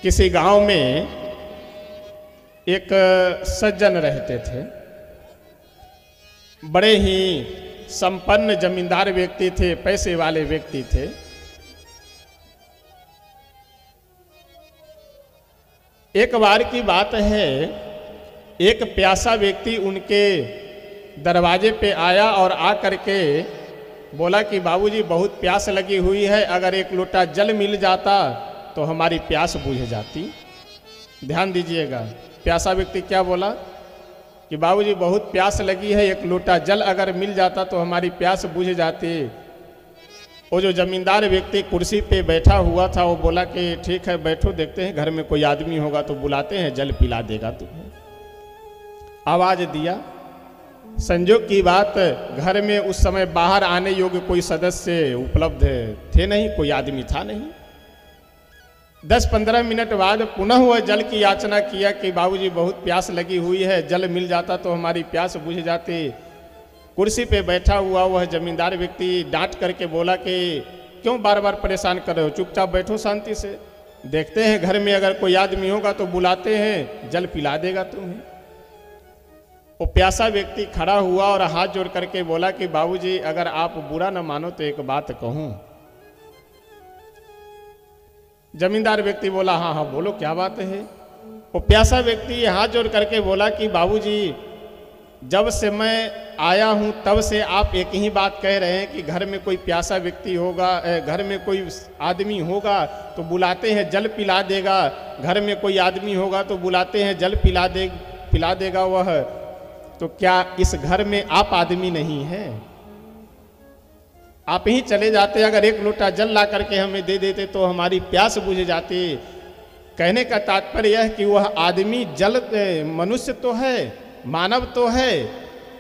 किसी गांव में एक सज्जन रहते थे। बड़े ही संपन्न जमींदार व्यक्ति थे, पैसे वाले व्यक्ति थे। एक बार की बात है, एक प्यासा व्यक्ति उनके दरवाजे पे आया और आ करके बोला कि बाबूजी बहुत प्यास लगी हुई है, अगर एक लोटा जल मिल जाता तो हमारी प्यास बुझ जाती। ध्यान दीजिएगा, प्यासा व्यक्ति क्या बोला कि बाबूजी बहुत प्यास लगी है, एक लोटा जल अगर मिल जाता तो हमारी प्यास बुझ जाती। वो जो जमींदार व्यक्ति कुर्सी पे बैठा हुआ था वो बोला कि ठीक है बैठो, देखते हैं घर में कोई आदमी होगा तो बुलाते हैं, जल पिला देगा तुम्हें। आवाज दिया। संजोग की बात, घर में उस समय बाहर आने योग्य कोई सदस्य उपलब्ध थे नहीं, कोई आदमी था नहीं। 10-15 मिनट बाद पुनः वह जल की याचना किया कि बाबूजी बहुत प्यास लगी हुई है, जल मिल जाता तो हमारी प्यास बुझ जाती। कुर्सी पे बैठा हुआ वह जमींदार व्यक्ति डांट करके बोला कि क्यों बार बार परेशान कर रहे हो, चुपचाप बैठो शांति से, देखते हैं घर में अगर कोई आदमी होगा तो बुलाते हैं, जल पिला देगा तुम्हें। वो प्यासा व्यक्ति खड़ा हुआ और हाथ जोड़ करके बोला कि बाबूजी अगर आप बुरा न मानो तो एक बात कहूं। जमींदार व्यक्ति बोला हाँ हाँ बोलो क्या बात है। वो प्यासा व्यक्ति हाथ जोड़ करके बोला कि बाबूजी जब से मैं आया हूं तब से आप एक ही बात कह रहे हैं कि घर में कोई प्यासा व्यक्ति होगा, घर में कोई आदमी होगा तो बुलाते हैं जल पिला देगा, घर में कोई आदमी होगा तो बुलाते हैं जल पिला देगा वह। तो क्या इस घर में आप आदमी नहीं हैं? आप ही चले जाते, अगर एक लोटा जल ला करके हमें दे देते तो हमारी प्यास बुझ जाती। कहने का तात्पर्य यह कि वह आदमी जल मनुष्य तो है, मानव तो है,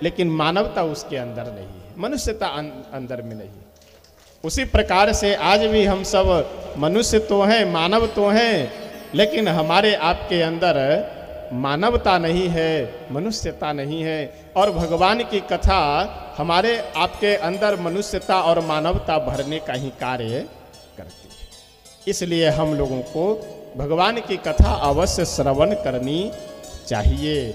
लेकिन मानवता उसके अंदर नहीं है, मनुष्यता अंदर में नहीं। उसी प्रकार से आज भी हम सब मनुष्य तो हैं, मानव तो हैं, लेकिन हमारे आपके अंदर मानवता नहीं है, मनुष्यता नहीं है। और भगवान की कथा हमारे आपके अंदर मनुष्यता और मानवता भरने का ही कार्य करती है। इसलिए हम लोगों को भगवान की कथा अवश्य श्रवण करनी चाहिए।